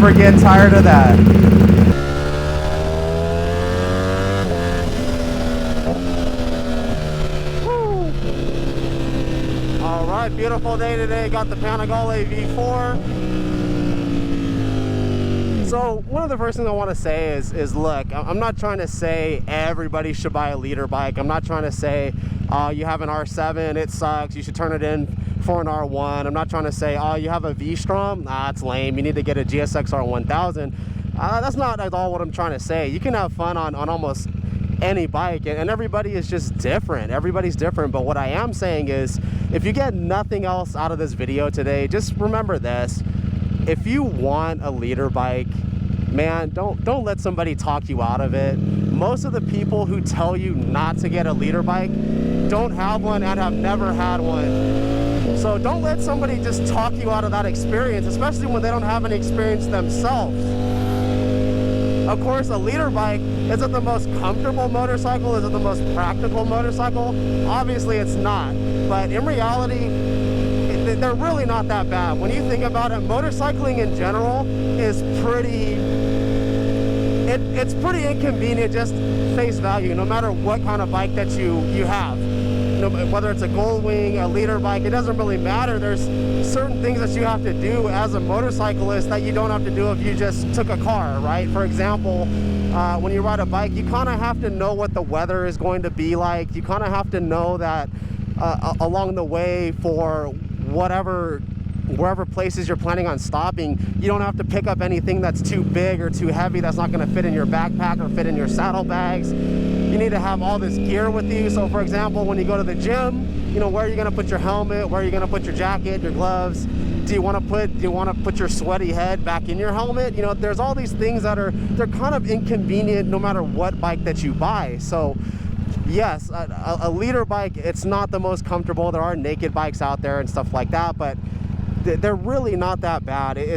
never get tired of that. Woo. All right, beautiful day today. Got the Panigale V4. So one of the first things I want to say is look, I'm not trying to say everybody should buy a liter bike. I'm not trying to say, you have an R7, it sucks, you should turn it in for an R1. I'm not trying to say, oh, you have a V-Strom, it's lame, you need to get a GSX R1000. That's not at all what I'm trying to say. You can have fun on almost any bike, and everybody is just different. Everybody's different. But what I am saying is, if you get nothing else out of this video today, just remember this. If you want a liter bike, man, don't let somebody talk you out of it. Most of the people who tell you not to get a liter bike don't have one and have never had one. So don't let somebody just talk you out of that experience, especially when they don't have any experience themselves. Of course, a liter bike isn't the most comfortable motorcycle, isn't the most practical motorcycle. Obviously it's not, but in reality, they're really not that bad. When you think about it, motorcycling in general is it's pretty inconvenient, just face value, no matter what kind of bike that you have. Whether it's a Goldwing, a liter bike, it doesn't really matter. There's certain things that you have to do as a motorcyclist that you don't have to do if you just took a car, right? For example, when you ride a bike, you kind of have to know what the weather is going to be like. You kind of have to know that along the way, for wherever places you're planning on stopping, you don't have to pick up anything that's too big or too heavy that's not going to fit in your backpack or fit in your saddlebags. You need to have all this gear with you. So for example, when you go to the gym, where are you going to put your helmet? Where are you going to put your jacket, your gloves? Do you want to put your sweaty head back in your helmet? There's all these things they're kind of inconvenient no matter what bike that you buy. So yes, a liter bike, it's not the most comfortable. There are naked bikes out there and stuff like that, but they're really not that bad. I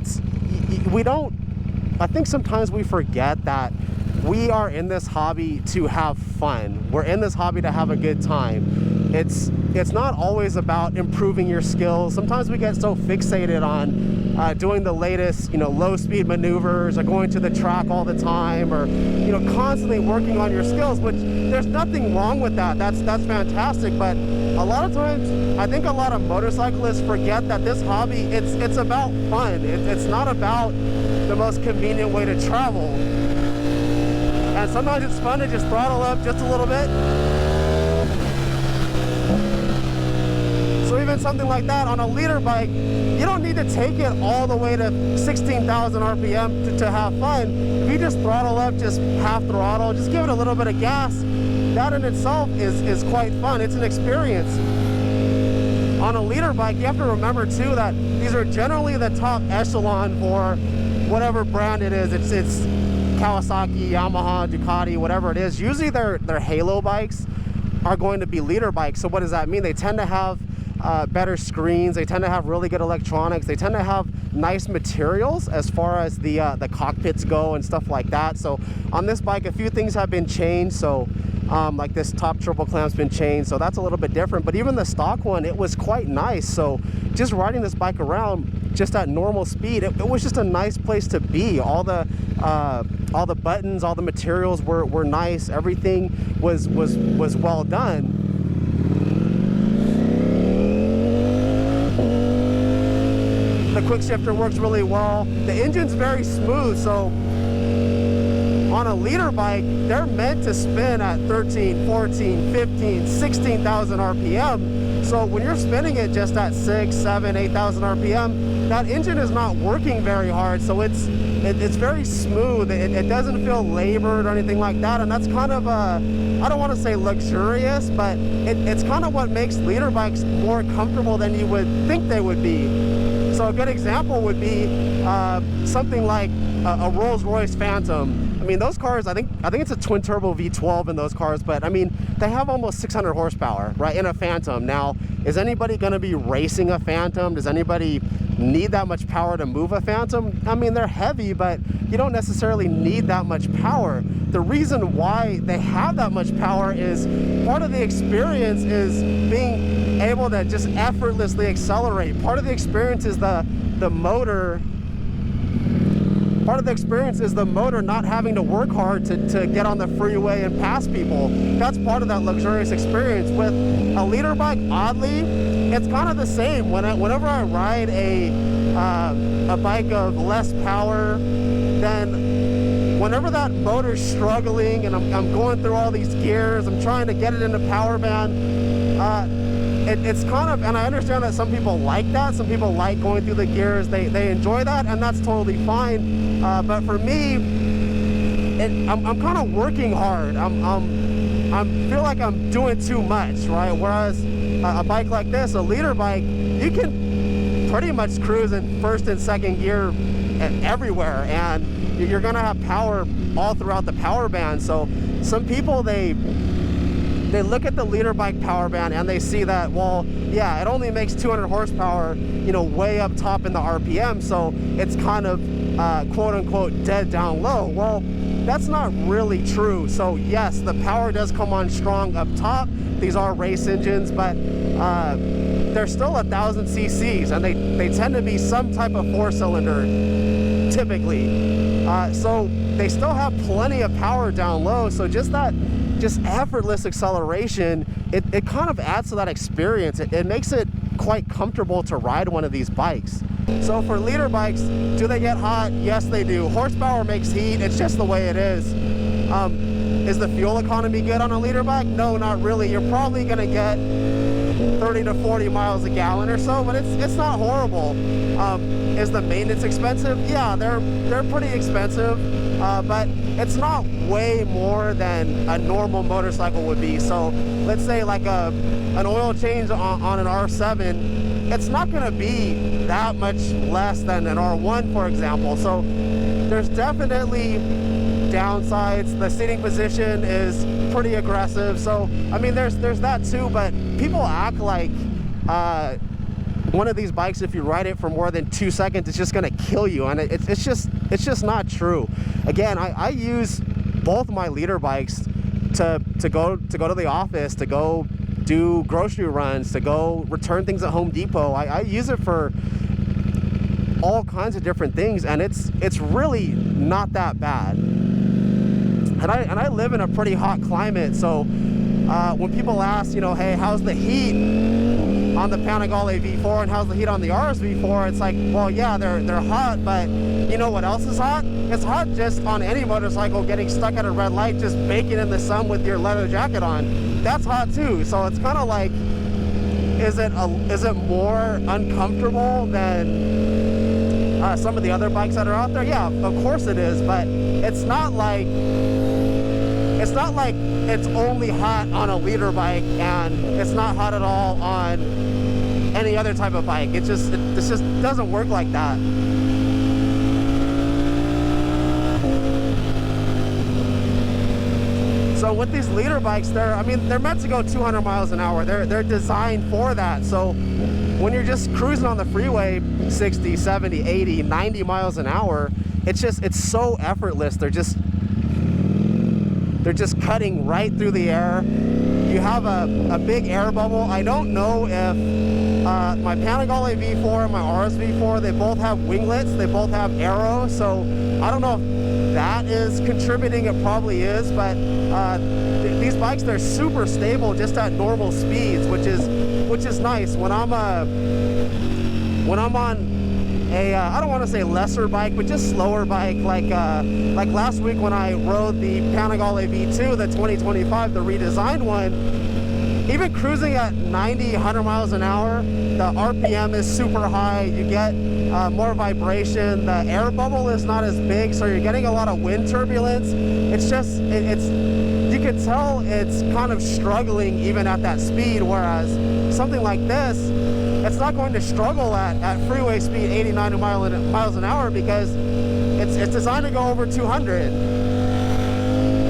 think sometimes we forget that we are in this hobby to have fun. We're in this hobby to have a good time. It's not always about improving your skills. Sometimes we get so fixated on doing the latest, low speed maneuvers, or going to the track all the time, or constantly working on your skills, which there's nothing wrong with that. That's fantastic. But a lot of times, I think a lot of motorcyclists forget that this hobby, it's about fun. It's not about the most convenient way to travel. And sometimes it's fun to just throttle up just a little bit. So even something like that on a liter bike, you don't need to take it all the way to 16,000 RPM to have fun. If you just throttle up, just half throttle, just give it a little bit of gas, that in itself is quite fun. It's an experience. On a liter bike, you have to remember too that these are generally the top echelon for whatever brand it is. It's Kawasaki, Yamaha, Ducati, whatever it is. Usually their halo bikes are going to be liter bikes. So what does that mean? They tend to have better screens. They tend to have really good electronics. They tend to have nice materials as far as the cockpits go and stuff like that. So on this bike, a few things have been changed. So like this top triple clamp's been changed, so that's a little bit different. But even the stock one, it was quite nice. So just riding this bike around just at normal speed, it was just a nice place to be. All the buttons, all the materials were nice. Everything was well done. The quick shifter works really well. The engine's very smooth, so on a liter bike, they're meant to spin at 13, 14, 15, 16,000 RPM. So when you're spinning it just at 6, 7, 8,000 RPM, that engine is not working very hard. So it's very smooth. It doesn't feel labored or anything like that. And that's kind of, I don't want to say luxurious, but it's kind of what makes liter bikes more comfortable than you would think they would be. So a good example would be something like a Rolls-Royce Phantom. I mean, those cars, I think it's a twin turbo V12 in those cars, but I mean, they have almost 600 horsepower, right, in a Phantom. Now, is anybody going to be racing a Phantom? Does anybody need that much power to move a Phantom? I mean, they're heavy, but you don't necessarily need that much power. The reason why they have that much power is part of the experience is being able to just effortlessly accelerate. Part of the experience is the motor Part of the experience is the motor not having to work hard to get on the freeway and pass people. That's part of that luxurious experience. With a liter bike, oddly, it's kind of the same. Whenever I ride a bike of less power, then whenever that motor's struggling and I'm going through all these gears, I'm trying to get it into power band, it's kind of, and I understand that some people like that. Some people like going through the gears. They enjoy that, and that's totally fine. But for me, I'm kind of working hard. I feel like I'm doing too much, right? Whereas a bike like this, a liter bike, you can pretty much cruise in first and second gear everywhere, and you're gonna have power all throughout the power band. So some people, they look at the liter bike power band and they see that, well, yeah, it only makes 200 horsepower, you know, way up top in the RPM, so it's kind of quote unquote dead down low. Well, that's not really true. So yes, the power does come on strong up top. These are race engines, but they're still 1,000 cc's, and they tend to be some type of 4-cylinder typically. So they still have plenty of power down low. So just effortless acceleration, it kind of adds to that experience. It makes it quite comfortable to ride one of these bikes. So for liter bikes, do they get hot? Yes, they do. Horsepower makes heat. It's just the way it is. Is the fuel economy good on a liter bike? No, not really. You're probably gonna get 30 to 40 miles a gallon or so, but it's not horrible. Is the maintenance expensive? Yeah, they're pretty expensive, but it's not way more than a normal motorcycle would be. So let's say like an oil change on an R7, it's not gonna be that much less than an R1, for example. So there's definitely downsides. The seating position is pretty aggressive. So I mean, there's that too, but people act like one of these bikes, if you ride it for more than 2 seconds, it's just gonna kill you, and it's just not true. Again, I use both my liter bikes to go to the office, to go do grocery runs, to go return things at Home Depot. I use it for all kinds of different things, and it's really not that bad. And I live in a pretty hot climate, so when people ask, you know, hey, how's the heat on the Panigale V4 and how's the heat on the RSV4, it's like, well, yeah, they're hot, but you know what else is hot? It's hot just on any motorcycle getting stuck at a red light, just baking in the sun with your leather jacket on. That's hot too. So it's kind of like, is it more uncomfortable than some of the other bikes that are out there? Yeah, of course it is, but it's not like it's only hot on a liter bike and it's not hot at all on any other type of bike. It just doesn't work like that. So with these liter bikes, they're meant to go 200 miles an hour. They're designed for that. So when you're just cruising on the freeway 60, 70, 80, 90 miles an hour, it's so effortless. They're just cutting right through the air. You have a big air bubble. I don't know if my Panigale V4 and my RSV4, they both have winglets, they both have aero, so I don't know if that is contributing. It probably is, but these bikes, they're super stable just at normal speeds, which is nice. When I'm on a I don't want to say lesser bike, but just slower bike, like last week when I rode the Panigale V2, the 2025, the redesigned one, even cruising at 90, 100 miles an hour, the RPM is super high. You get more vibration. The air bubble is not as big, so you're getting a lot of wind turbulence. It's you can tell it's kind of struggling even at that speed, whereas something like this, it's not going to struggle at freeway speed 80, 90 miles an hour, because it's designed to go over 200.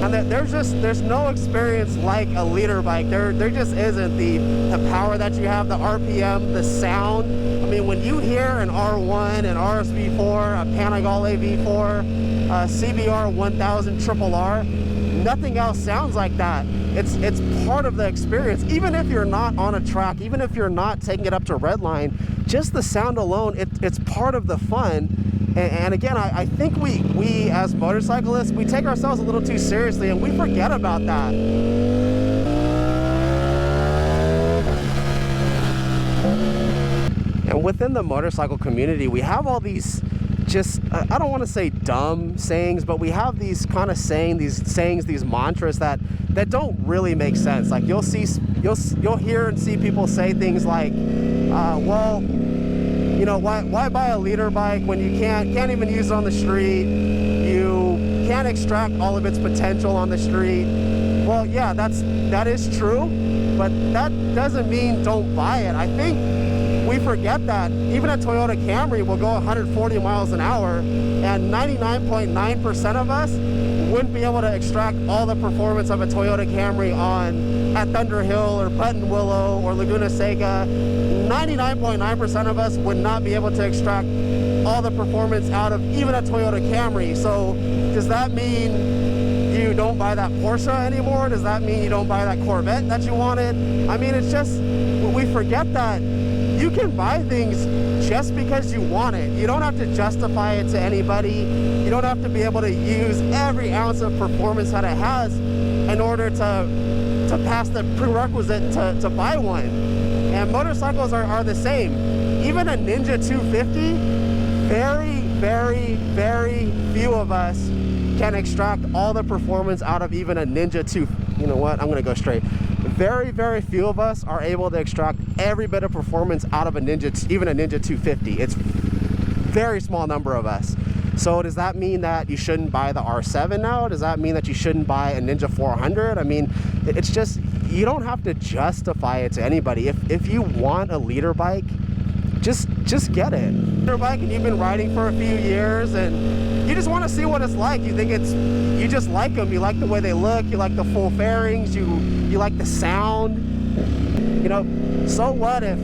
And there's no experience like a liter bike. There just isn't. The power that you have, the RPM, the sound. I mean, when you hear an R1, an RSV4, a Panigale V4, CBR 1000 RRR, nothing else sounds like that. It's part of the experience. Even if you're not on a track, even if you're not taking it up to redline, just the sound alone, it's part of the fun. And again, I think we as motorcyclists, we take ourselves a little too seriously and we forget about that. And within the motorcycle community, we have all these just, I don't want to say dumb sayings, but we have these kind of sayings, these mantras that don't really make sense. Like you'll hear and see people say things like, well, you know, why buy a leader bike when you can't even use it on the street? You can't extract all of its potential on the street. Well, yeah, that is true, but that doesn't mean don't buy it. I think we forget that even a Toyota Camry will go 140 miles an hour, and 99.9% of us wouldn't be able to extract all the performance of a Toyota Camry at Thunder Hill or Buttonwillow or Laguna Seca. 99.9% of us would not be able to extract all the performance out of even a Toyota Camry. So does that mean you don't buy that Porsche anymore? Does that mean you don't buy that Corvette that you wanted? I mean, it's just, we forget that you can buy things just because you want it. You don't have to justify it to anybody. You don't have to be able to use every ounce of performance that it has in order to pass the prerequisite to buy one. And motorcycles are the same. Even a Ninja 250, very, very, very few of us can extract all the performance out of even a Ninja 2. You know what? I'm gonna go straight. Very, very few of us are able to extract every bit of performance out of even a Ninja 250. It's very small number of us. So does that mean that you shouldn't buy the R7 now? Does that mean that you shouldn't buy a Ninja 400? I mean, it's just, you don't have to justify it to anybody. If you want a leader bike, just get it. Leader bike and you've been riding for a few years and you just want to see what it's like. You think you just like them. You like the way they look. You like the full fairings. You like the sound. You know, so what if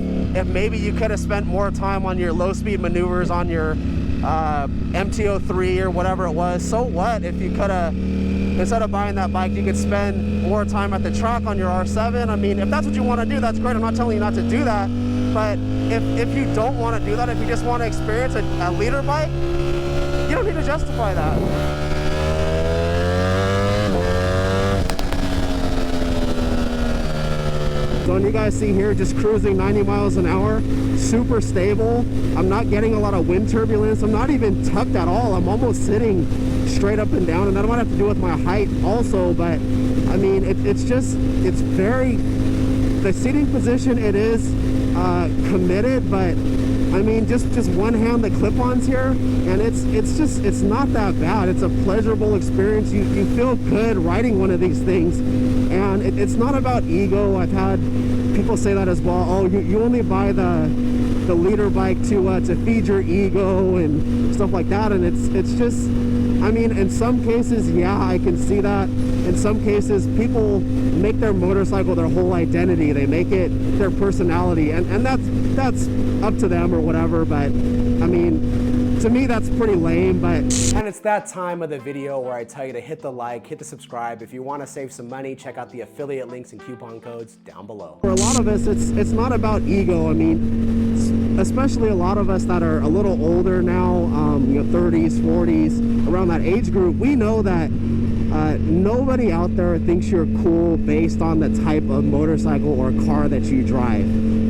maybe you could have spent more time on your low speed maneuvers on your MT-03 or whatever it was? So what if you could have, instead of buying that bike, you could spend more time at the track on your R7? I mean, if that's what you want to do, that's great. I'm not telling you not to do that. But if you don't want to do that, if you just want to experience a leader bike, you don't need to justify that. So you guys see here, just cruising 90 miles an hour, super stable. I'm not getting a lot of wind turbulence. I'm not even tucked at all. I'm almost sitting straight up and down, and that might have to do with my height also, but I mean, it's very, the seating position, it is committed, but I mean, just one hand the clip-ons here, and it's not that bad. It's a pleasurable experience. You feel good riding one of these things, and it's not about ego. I've had people say that as well. Oh, you only buy the leader bike to feed your ego and stuff like that, and it's just, I mean, in some cases, yeah, I can see that. In some cases, people make their motorcycle their whole identity. They make it their personality, and that's up to them or whatever, but I mean, to me, that's pretty lame. But And it's that time of the video where I tell you to hit the like, hit the subscribe. If you want to save some money, check out the affiliate links and coupon codes down below. For a lot of us, it's not about ego. I mean, especially a lot of us that are a little older now, you know, 30s, 40s, around that age group, we know that nobody out there thinks you're cool based on the type of motorcycle or car that you drive.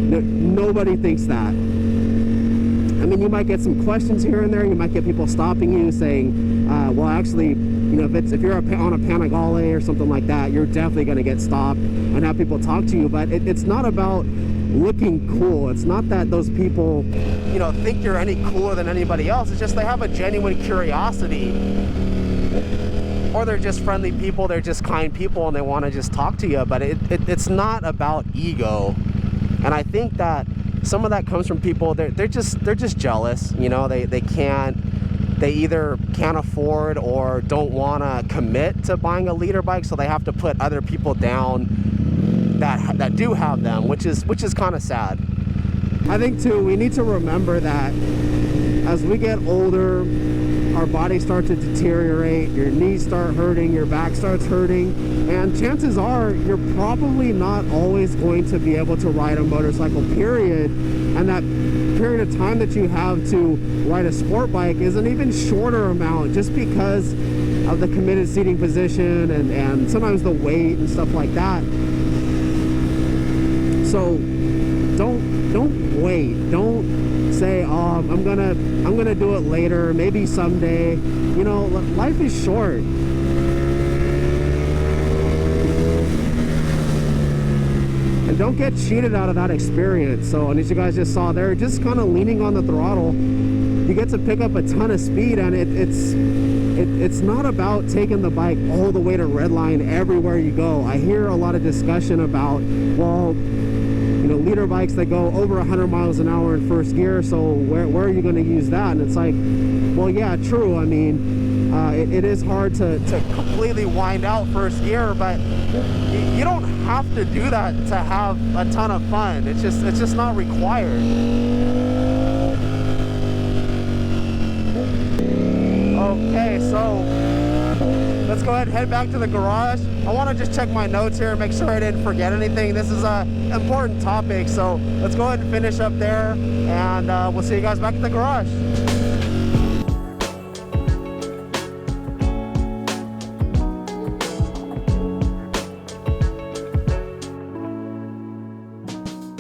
Nobody thinks that. I mean, you might get some questions here and there. You might get people stopping you saying, well, actually, you know, if you're on a Panigale or something like that, you're definitely going to get stopped and have people talk to you. But it's not about looking cool. It's not that those people, you know, think you're any cooler than anybody else. It's just they have a genuine curiosity. Or they're just friendly people, they're just kind people, and they want to just talk to you. But it's not about ego. And I think that some of that comes from people, they're just jealous. You know, they either can't afford or don't want to commit to buying a leader bike, so they have to put other people down that do have them, which is kind of sad. I think too, we need to remember that as we get older, our bodies start to deteriorate, your knees start hurting, your back starts hurting, and chances are you're probably not always going to be able to ride a motorcycle, period. And that period of time that you have to ride a sport bike is an even shorter amount, just because of the committed seating position and sometimes the weight and stuff like that. So don't wait. Don't say, oh, I'm gonna do it later, maybe someday. You know, life is short. And don't get cheated out of that experience. So, and as you guys just saw there, just kind of leaning on the throttle, you get to pick up a ton of speed, and it's not about taking the bike all the way to redline everywhere you go. I hear a lot of discussion about, well, you know, liter bikes that go over 100 miles an hour in first gear, so where are you going to use that? And it's like, well, yeah, true. I mean, it is hard to completely wind out first gear, but you don't have to do that to have a ton of fun. It's just not required. Okay, so let's go ahead and head back to the garage. I want to just check my notes here and make sure I didn't forget anything. This is an important topic, so let's go ahead and finish up there, and we'll see you guys back at the garage.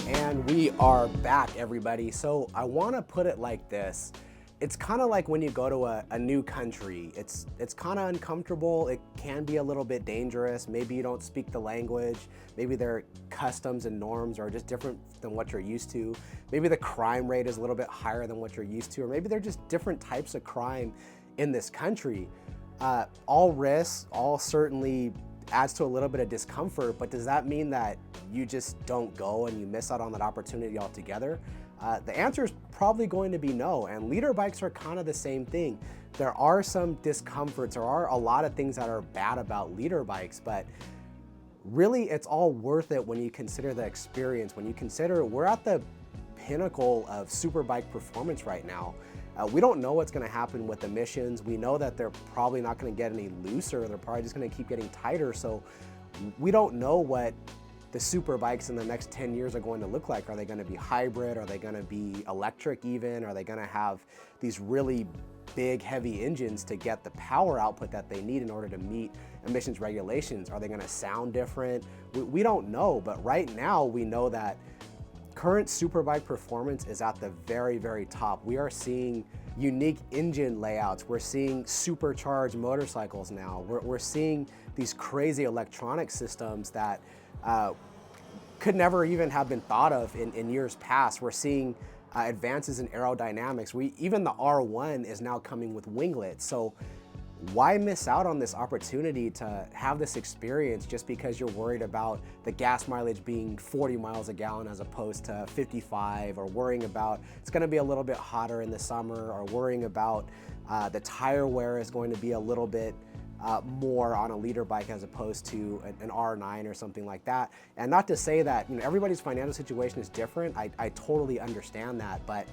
And we are back, everybody. So I want to put it like this. It's kind of like when you go to a new country. It's kind of uncomfortable. It can be a little bit dangerous. Maybe you don't speak the language. Maybe their customs and norms are just different than what you're used to. Maybe the crime rate is a little bit higher than what you're used to, or maybe they're just different types of crime in this country. All risks, all certainly adds to a little bit of discomfort, but does that mean that you just don't go and you miss out on that opportunity altogether? The answer is probably going to be no, and liter bikes are kind of the same thing. There are some discomforts, there are a lot of things that are bad about liter bikes, but really it's all worth it when you consider the experience, when you consider we're at the pinnacle of superbike performance right now. We don't know what's going to happen with emissions. We know that they're probably not going to get any looser. They're probably just going to keep getting tighter. So we don't know what the super bikes in the next 10 years are going to look like. Are they going to be hybrid? Are they going to be electric even? Are they going to have these really big, heavy engines to get the power output that they need in order to meet emissions regulations? Are they going to sound different? We don't know, but right now we know that current superbike performance is at the very, very top. We are seeing unique engine layouts. We're seeing supercharged motorcycles now. We're seeing these crazy electronic systems that could never even have been thought of in years past. We're seeing advances in aerodynamics. Even the R1 is now coming with winglets. So why miss out on this opportunity to have this experience just because you're worried about the gas mileage being 40 miles a gallon as opposed to 55, or worrying about it's going to be a little bit hotter in the summer, or worrying about the tire wear is going to be a little bit more on a liter bike as opposed to an R9 or something like that. And not to say that, you know, everybody's financial situation is different. I totally understand that, but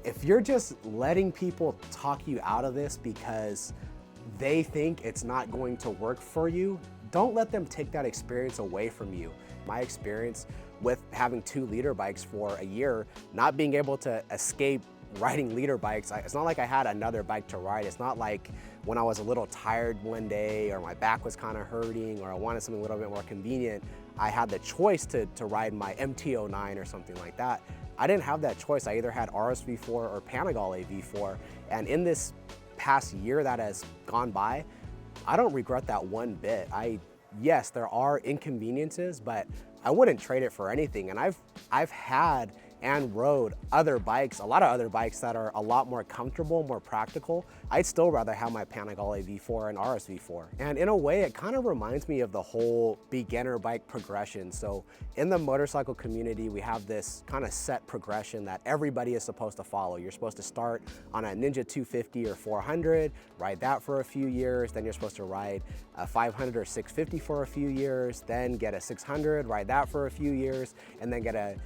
if you're just letting people talk you out of this because they think it's not going to work for you, don't let them take that experience away from you. My experience with having 2 liter bikes for a year, not being able to escape riding liter bikes, it's not like I had another bike to ride. It's not like when I was a little tired one day, or my back was kind of hurting, or I wanted something a little bit more convenient, I had the choice to ride my MT-09 or something like that. I didn't have that choice. I either had RSV4 or Panigale V4, and in this past year that has gone by, I don't regret that one bit. Yes, there are inconveniences, but I wouldn't trade it for anything. And I've had and rode other bikes, a lot of other bikes that are a lot more comfortable, more practical. I'd still rather have my Panigale V4 and RSV4. And in a way, it kind of reminds me of the whole beginner bike progression. So in the motorcycle community, we have this kind of set progression that everybody is supposed to follow. You're supposed to start on a Ninja 250 or 400, ride that for a few years, then you're supposed to ride a 500 or 650 for a few years, then get a 600, ride that for a few years, and then get a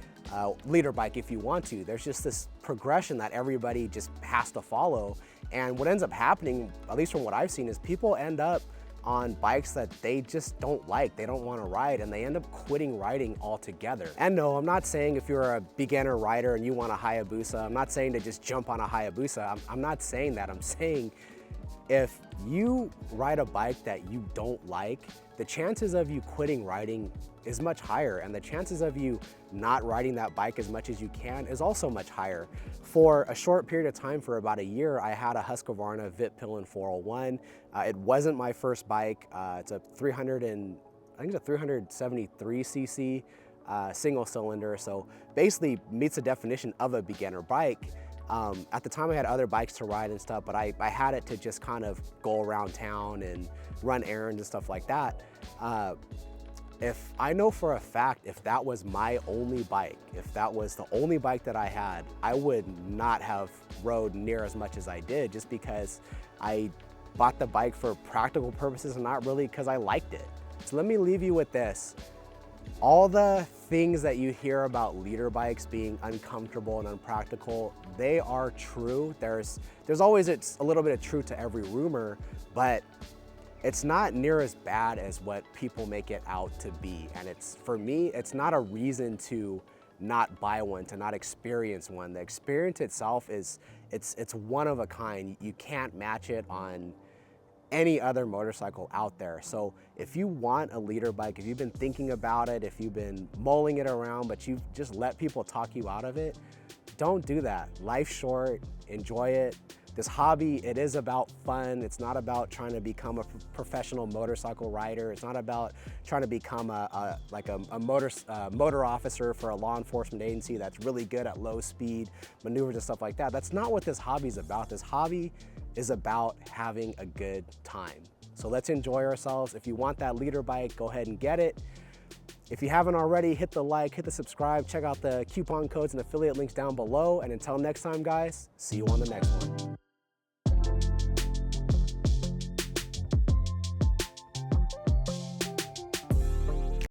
liter bike if you want to. There's just this progression that everybody just has to follow. And what ends up happening, at least from what I've seen, is people end up on bikes that they just don't like, they don't want to ride, and they end up quitting riding altogether. And no, I'm not saying if you're a beginner rider and you want a Hayabusa, I'm not saying to just jump on a Hayabusa. I'm not saying that. I'm saying if you ride a bike that you don't like, the chances of you quitting riding is much higher, and the chances of you not riding that bike as much as you can is also much higher. For a short period of time, for about a year, I had a Husqvarna Vitpillen 401. It wasn't my first bike. It's a 373 cc single cylinder, so basically meets the definition of a beginner bike. At the time I had other bikes to ride and stuff, but I had it to just kind of go around town and run errands and stuff like that. If I know for a fact, if that was my only bike, if that was the only bike that I had, I would not have rode near as much as I did, just because I bought the bike for practical purposes and not really because I liked it. So let me leave you with this. All the things that you hear about leader bikes being uncomfortable and unpractical, they are true. There's always a little bit of truth to every rumor, but it's not near as bad as what people make it out to be. And for me, it's not a reason to not buy one, to not experience one. The experience itself it's one of a kind. You can't match it on any other motorcycle out there. So if you want a leader bike, if you've been thinking about it, if you've been mulling it around, but you've just let people talk you out of it, don't do that. Life's short, enjoy it. This hobby, it is about fun. It's not about trying to become a professional motorcycle rider. It's not about trying to become a motor officer for a law enforcement agency that's really good at low speed maneuvers and stuff like that. That's not what this hobby is about. This hobby is about having a good time. So let's enjoy ourselves. If you want that leader bike, go ahead and get it. If you haven't already, hit the like, hit the subscribe, check out the coupon codes and affiliate links down below. And until next time, guys, see you on the next one.